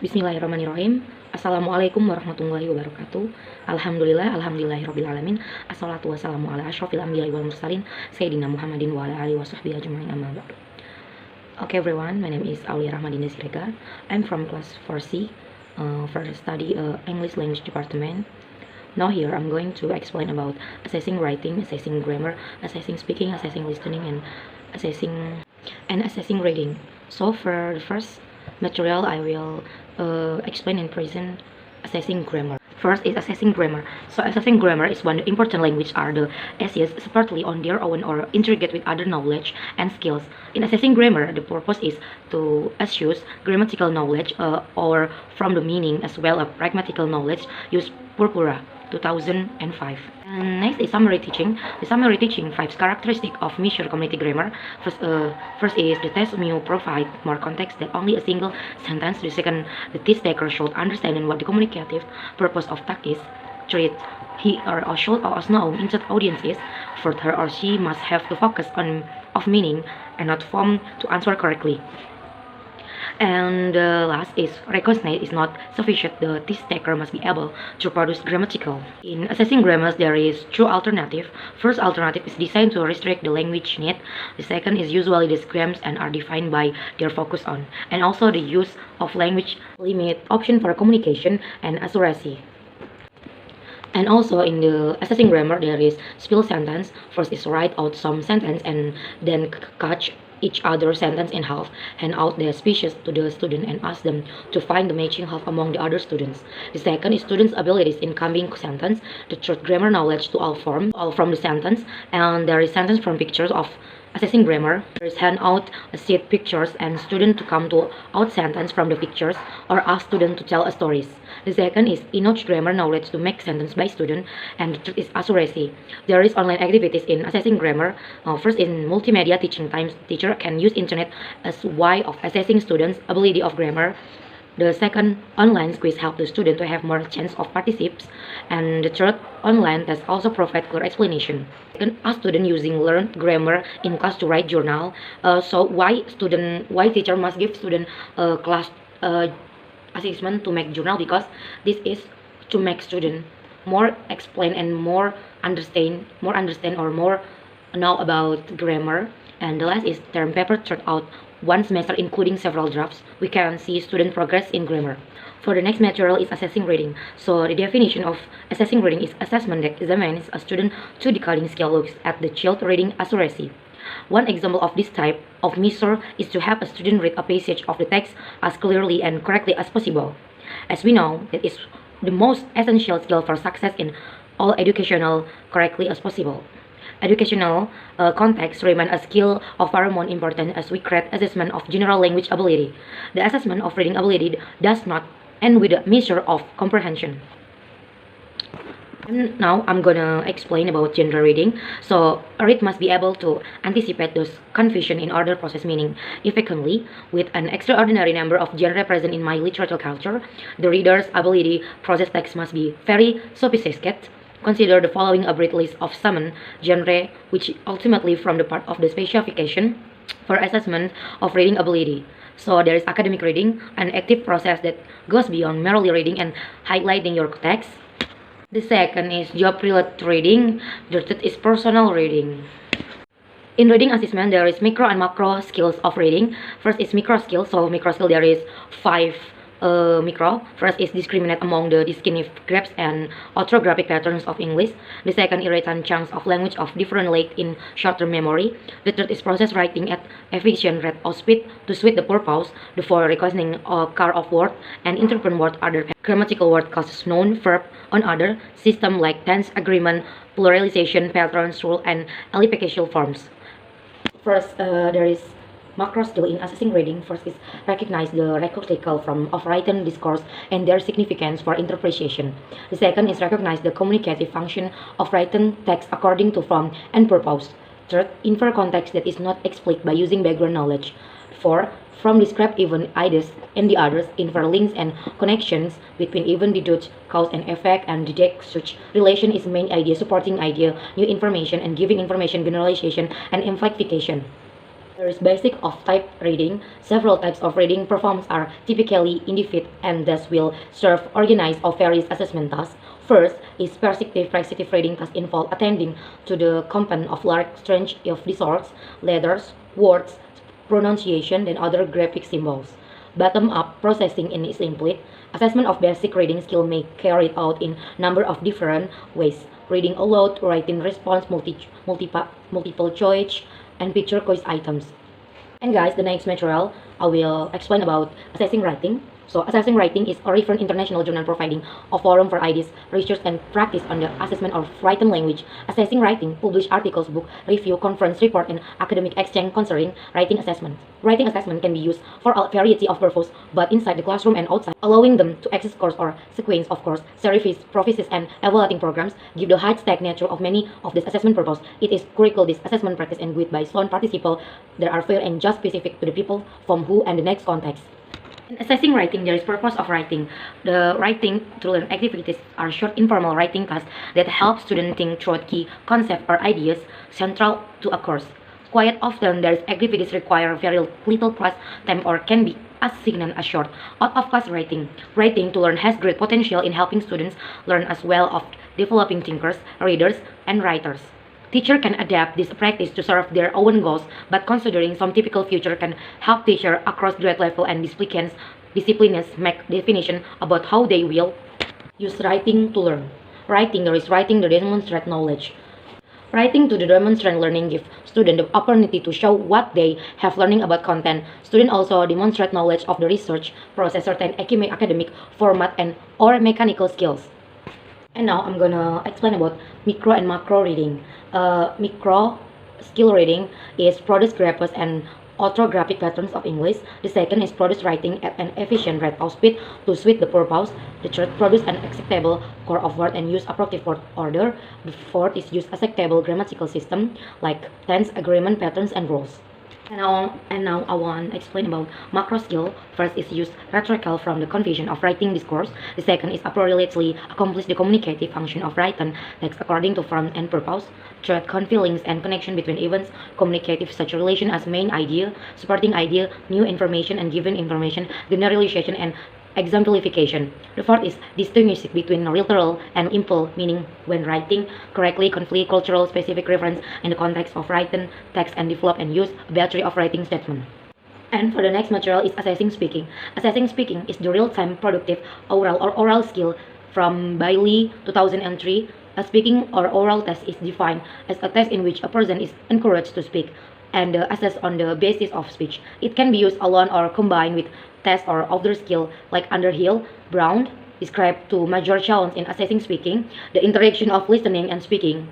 Bismillahirrahmanirrahim. Assalamualaikum warahmatullahi wabarakatuh. Alhamdulillahirabbil alamin. Assalatu wassalamu ala asyrofil anbiya'i wal mursalin Sayyidina Muhammadin wa ala alihi washabbihi ajma'in amma ba'du. Okay everyone, my name is Aulya Rahma Dinda Siregar. I'm from class 4C for the study English language department. Now here I'm going to explain about assessing writing, assessing grammar, assessing speaking, assessing listening, and assessing reading. So for the first material I will explain in present assessing grammar. First is assessing grammar. So assessing grammar is one important language are the essays separately on their own or integrate with other knowledge and skills. In assessing grammar, the purpose is to assess grammatical knowledge or from the meaning as well as pragmatical knowledge use purpura 2005. And next is summary teaching. The summary teaching 5 characteristics of measure community grammar. First is the test may provide more context than only a single sentence. The second, the test taker should understand what the communicative purpose of text is. Third, he or should also know intended audience is. Fourth, her or she must have the focus on of meaning and not form to answer correctly. And the last is recognize is not sufficient. The test taker must be able to produce grammatical. In assessing grammar, there is two alternative. First alternative is designed to restrict the language need. The second is usually the grams and are defined by their focus on, and also the use of language limit option for communication and accuracy. And also in the assessing grammar, there is spill sentence. First is write out some sentence and then cut each other sentence in half, hand out their speeches to the student and ask them to find the matching half among the other students. The second is students' abilities in combining sentence. The third, grammar knowledge to all from the sentence. And there is sentence from pictures of assessing grammar. There is hand out seat pictures and student to come to out sentence from the pictures or ask student to tell stories. The second is enough grammar knowledge to make sentence by student, and the third is accuracy. There is online activities in assessing grammar. First, in multimedia teaching times, teacher can use internet as way of assessing students' ability of grammar. The second, online quiz help the student to have more chance of participates. And the third, online test also provide clear explanation. Second, a student using learned grammar in class to write journal. So why teacher must give student class assessment to make journal? Because this is to make student more explain and more understand or more know about grammar. And the last is term paper turned out one semester including several drafts. We can see student progress in grammar. For the next material is assessing reading. So the definition of assessing reading is assessment that examines a student to decoding skill looks at the child reading accuracy. One example of this type of measure is to have a student read a passage of the text as clearly and correctly as possible. As we know, that is the most essential skill for success in all educational correctly as possible. Educational context remain a skill of paramount importance as we create assessment of general language ability. The assessment of reading ability does not end with a measure of comprehension. And now I'm gonna explain about genre reading. So a reader must be able to anticipate those confusion in order to process meaning effectively. With an extraordinary number of genre present in my literature culture, the reader's ability to process text must be very sophisticated. Consider the following a brief list of some genre which ultimately form the part of the specification for assessment of reading ability. So there is academic reading, an active process that goes beyond merely reading and highlighting your text. The second is job-related reading. The third is personal reading. In reading assessment, there is micro and macro skills of reading. First is micro skill. So micro skill there is 5 micro. First is discriminate among the distinct graphs and orthographic patterns of English. The second, irritant chunks of language of different length in short-term memory. The third is process writing at efficient rate or speed to suit the purpose. The fourth, reconnaissing a car of word and interpret word other grammatical word causes noun verb on other system like tense, agreement, pluralization, patterns, rule, and elliptical forms. First, there is macro skill in assessing reading. First is recognize the rhetorical form of written discourse and their significance for interpretation. The second is recognize the communicative function of written text according to form and purpose. Third, infer context that is not explicit by using background knowledge. Four, from describe event ideas and the others, infer links and connections between event, deduce cause and effect, and detect such relation is main idea, supporting idea, new information, and giving information, generalization, and amplification. There is basic of type reading. Several types of reading performed are typically individual and thus will serve organized or various assessment tasks. First is perceptive reading tasks involve attending to the content of large range of disorders, letters, words, pronunciation, and other graphic symbols. Bottom-up processing in is simply assessment of basic reading skill may carried out in number of different ways. Reading aloud, writing response, multiple choice, and picture quiz items. And guys, the next material I will explain about assessing writing. So assessing writing is a referred international journal providing a forum for ideas, research, and practice on the assessment of written language. Assessing writing publish articles, book review, conference report, and academic exchange concerning writing assessment. Writing assessment can be used for a variety of purposes, but inside the classroom and outside, allowing them to access course or sequence of course, service, processes, and evaluating programs. Give the high-stake nature of many of these assessment purposes. It is critical this assessment practice and with by slow participants that are fair and just specific to the people from who and the next context. In assessing writing, there is purpose of writing. The writing to learn activities are short informal writing tasks that help students think through key concepts or ideas central to a course. Quite often, these activities require very little class time or can be as signal as short out-of-class writing. Writing to learn has great potential in helping students learn as well as developing thinkers, readers, and writers. Teacher can adapt this practice to serve their own goals, but considering some typical future can help teacher across grade level and disciplines make definition about how they will use writing to learn. Writing, there is writing to demonstrate knowledge. Writing to demonstrate learning gives students the opportunity to show what they have learning about content. Students also demonstrate knowledge of the research process, certain academic format and or mechanical skills. And now I'm gonna explain about micro and macro reading. Micro skill reading is produce graphs and orthographic patterns of English. The second is produce writing at an efficient rate of speed to suit the purpose. The third, produce an acceptable core of word and use appropriate word order. The fourth is use acceptable grammatical system like tense, agreement, patterns, and rules. And now I want to explain about macro skill. First is use rhetorical from the confusion of writing discourse. The second is appropriately accomplish the communicative function of written text according to form and purpose. Third, feelings and connection between events, communicative such relation as main idea, supporting idea, new information and given information, generalization and exemplification. The fourth is distinguishing between literal and impulse, meaning when writing correctly, conflict, cultural, specific reference in the context of written text and develop and use a battery of writing statement. And for the next material is assessing speaking. Assessing speaking is the real-time productive oral skill from Bailey 2003. A speaking or oral test is defined as a test in which a person is encouraged to speak and assessed on the basis of speech. It can be used alone or combined with tests or other skill like Underhill, Brown describe two major challenges in assessing speaking. The interaction of listening and speaking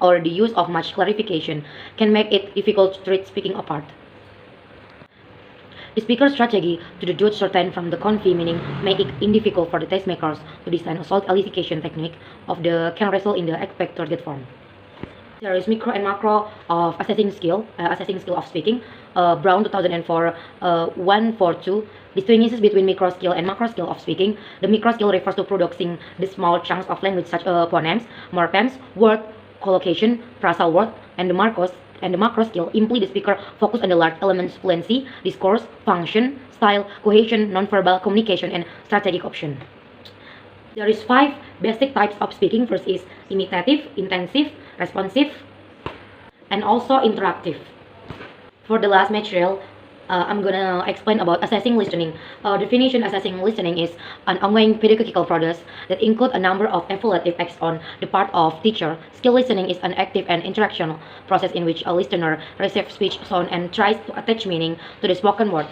or the use of much clarification can make it difficult to treat speaking apart. The speaker's strategy to the judge certain from the confi meaning make it difficult for the test makers to design a solid elicitation technique of the can result in the expected target form. There is micro and macro of assessing skill of speaking. Brown 2004 142 distinguishes between micro skill and macro skill of speaking. The micro skill refers to producing the small chunks of language such as phonemes, morphemes, word, collocation, phrasal word, and the macro skill imply the speaker focus on the large elements fluency, discourse, function, style, cohesion, nonverbal communication, and strategic option. There is 5 basic types of speaking. First is imitative, intensive, responsive, and also interactive. For the last material, I'm gonna explain about assessing listening. Definition: assessing listening is an ongoing pedagogical process that includes a number of evaluative acts on the part of teacher. Skill listening is an active and interactional process in which a listener receives speech, sound, and tries to attach meaning to the spoken word.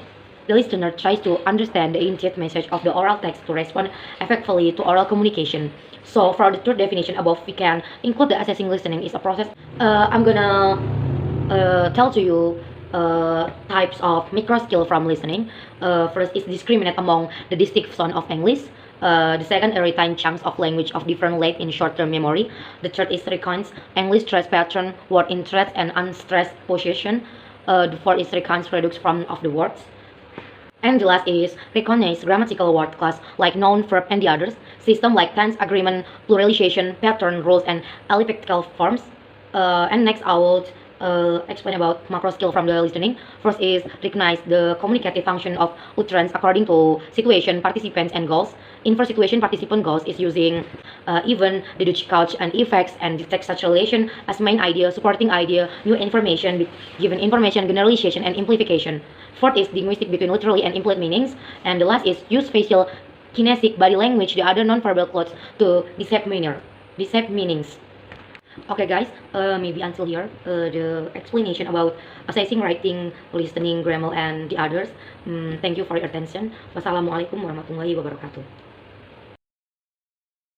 The listener tries to understand the intended message of the oral text to respond effectively to oral communication. So, for the third definition above, we can include the assessing listening is a process. I'm gonna tell to you types of micro skill from listening. First is discriminate among the distinct sound of English. The second, retain chunks of language of different length in short-term memory. The third is recounts English stress pattern, word in stress and unstressed position. The fourth is recounts products from of the words. And the last is recognize grammatical word class like noun, verb, and the others. System like tense, agreement, pluralization, pattern, rules, and elliptical forms. And next I will explain about macro skill from the listening. First is recognize the communicative function of utterance according to situation, participants, and goals. In first situation, participant goals is using even deduce cause and effects and detect such relation as main idea, supporting idea, new information, given information, generalization, and amplification. Fourth is linguistic between literally and implicit meanings. And the last is use facial kinetic body language, the other non-verbal clues to deceive meanings. Okay guys, maybe until here the explanation about assessing writing, listening, grammar, and the others. Thank you for your attention. Wassalamualaikum warahmatullahi wabarakatuh.